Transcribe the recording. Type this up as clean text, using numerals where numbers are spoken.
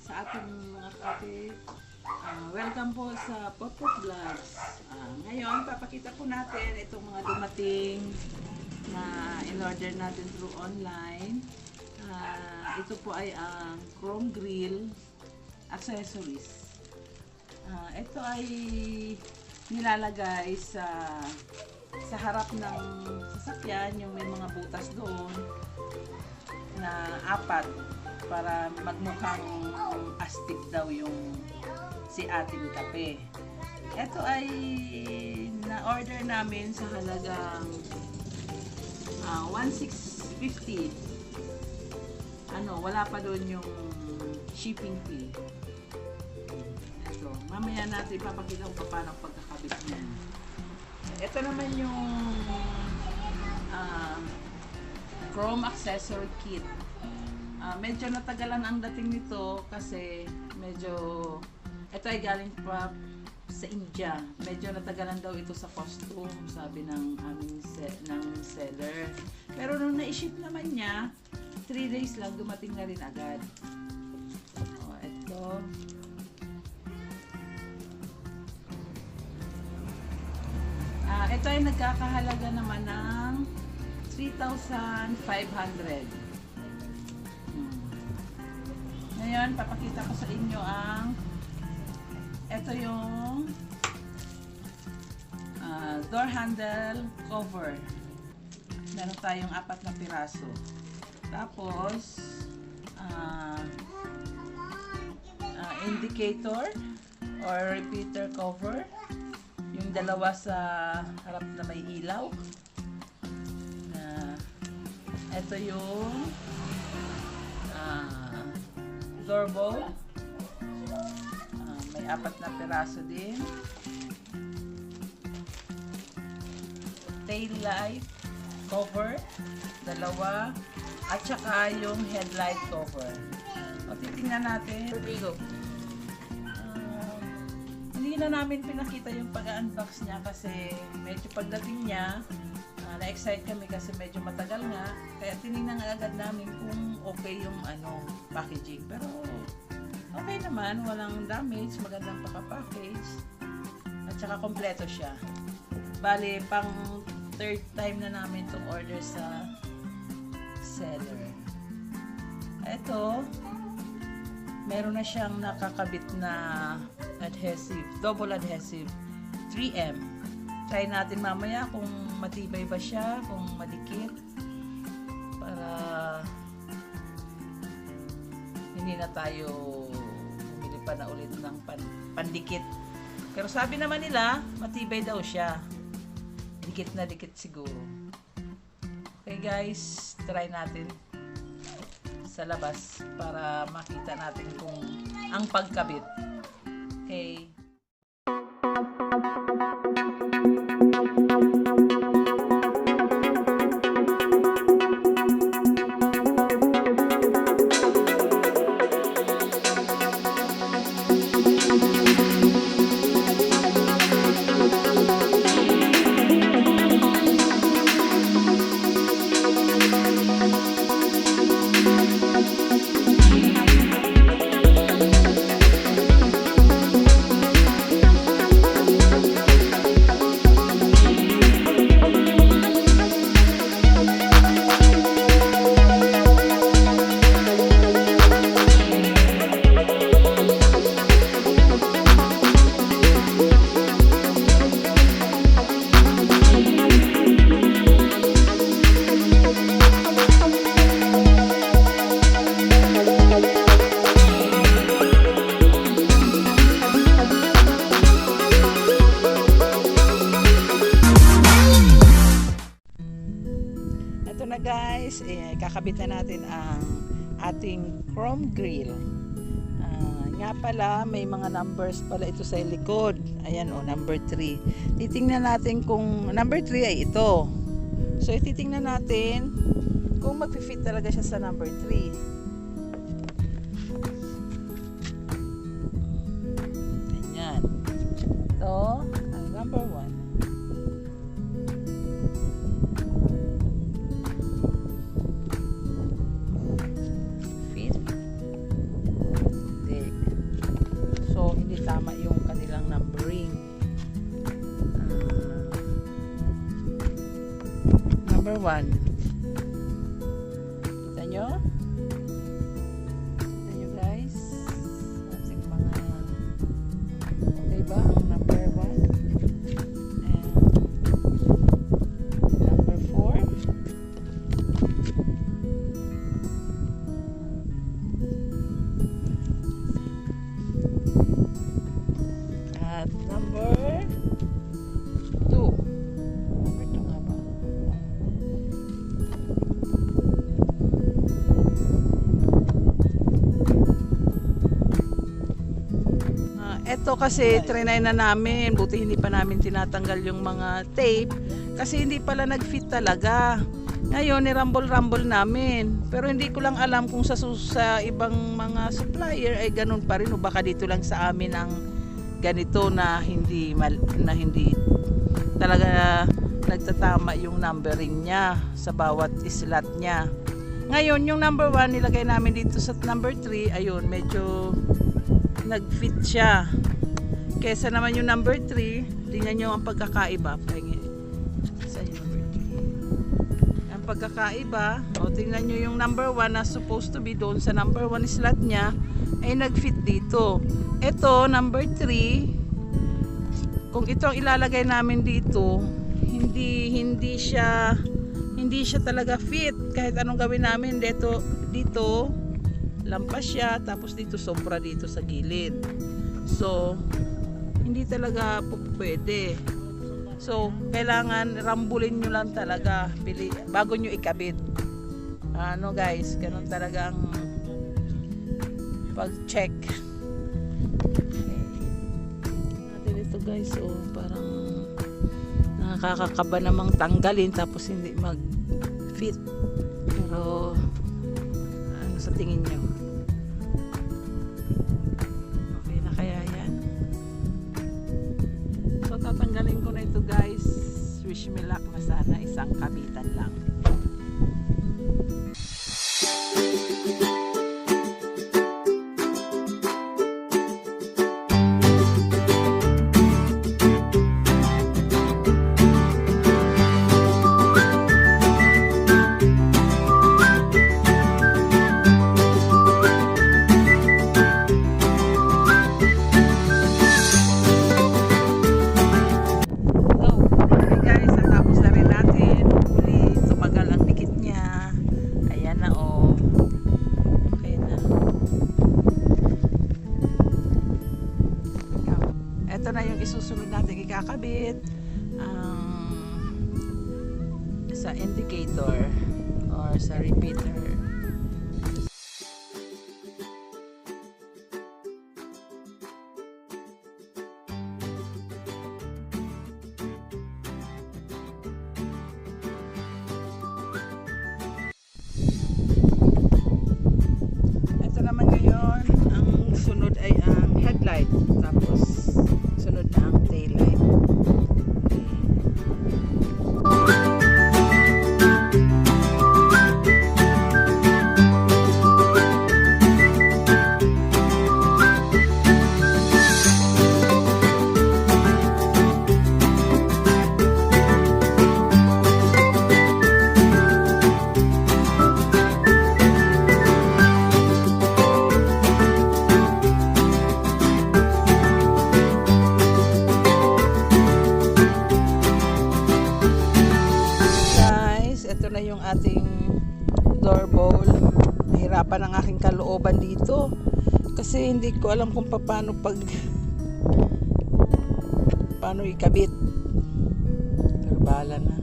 sa ating mga kapatid. Welcome po sa Potpot Vlogs. Ngayon, papakita po natin itong mga dumating na in-order natin through online. Ito po ay ang chrome grill accessories. Ito ay nilalagay sa harap ng sasakyan, yung may mga butas doon na apat para magmukhang astig daw yung si ating kape. Ito ay na-order namin sa halagang 1,650. Wala pa doon yung shipping fee. Ito, mamaya natin ipapakita ko paano pagkakabit niya. Ito naman yung chrome accessory kit. Medyo natagalan ang dating nito kasi ito ay galing pa sa India. Medyo natagalan daw ito sa custom, sabi ng aming seller. Pero nung na-ship naman niya, 3 days lang, dumating na rin agad. Ito. Ito ay nagkakahalaga naman ng 3,500. Ngayon, papakita ko sa inyo ito yung door handle cover. Meron tayong 4 na piraso. Tapos, indicator or repeater cover. Yung dalawa sa harap na may ilaw. Ito yung doorbell. May 4 na piraso din. Tail light cover, dalawa. At saka yung headlight cover. Titingnan natin. Hindi na namin pinakita yung pag-unbox niya kasi medyo pagdating niya, na-excite kami kasi medyo matagal nga. Kaya tinignan agad namin kung okay yung packaging. Pero okay naman, walang damage, magandang paka-package. At saka kompleto siya. Bali, pang 3rd time na namin itong order sa seller. Ito, meron na siyang nakakabit na adhesive, double adhesive, 3M. Try natin mamaya kung matibay ba siya, kung madikit, para hindi na tayo bumili pa na ulit ng pandikit. Pero sabi naman nila, matibay daw siya. Dikit na dikit siguro. Okay guys, try natin sa labas para makita natin kung ang pagkabit. Okay. Guys, kakabit na natin ang ating chrome grill. Nga pala, may mga numbers pala ito sa likod. Ayan number 3. Titingnan natin kung number 3 ay ito. So, titingnan natin kung mag-fit talaga siya sa number 3. Ayan. Ito, ang number 1. Fit. 1. Kita nyo? Kita nyo guys? Ating mga okay ba ang number 1? And number 4. At number 2. Number 2 nga ba? Eto kasi trinay na namin, buti hindi pa namin tinatanggal yung mga tape kasi hindi pala nag-fit talaga. Ngayon nirambol-rambol namin, pero hindi ko lang alam kung sa ibang mga supplier ay ganun pa rin o baka dito lang sa amin ang ganito na hindi talaga nagtatama yung numbering niya sa bawat slot niya. Ngayon yung number 1 nilagay namin dito sa number 3, ayun medyo nag-fit siya. Kesa naman yung number 3, tingnan nyo ang pagkakaiba. Sa number 3. Ang pagkakaiba, o tingnan nyo yung number 1 na supposed to be doon sa number 1 slot niya, ay nag-fit dito. Ito, number 3, kung ito ang ilalagay namin dito, hindi siya talaga fit. Kahit anong gawin namin dito lampas siya, tapos dito sobra dito sa gilid. So, hindi talaga pwede. So, kailangan rambulin nyo lang talaga bago nyo ikabit. Ano guys, ganun talaga ang pag-check. Natin ito guys, oh, parang nakakakaba namang tanggalin tapos hindi mag-fit. Pero, ano sa tingin nyo? Okay na kaya yan? So tatanggalin ko na ito guys. Wish me luck na sana isang kabitan lang. Ito na yung isusunod natin ikakabit sa indicator or sa repeater. Ito naman ngayon, ang sunod ay ang headlight, tapos sunod na ang taillight. Ito na yung ating door bowl. Nahirapan ang aking kalooban dito kasi hindi ko alam kung paano ikabit, pero bahala na.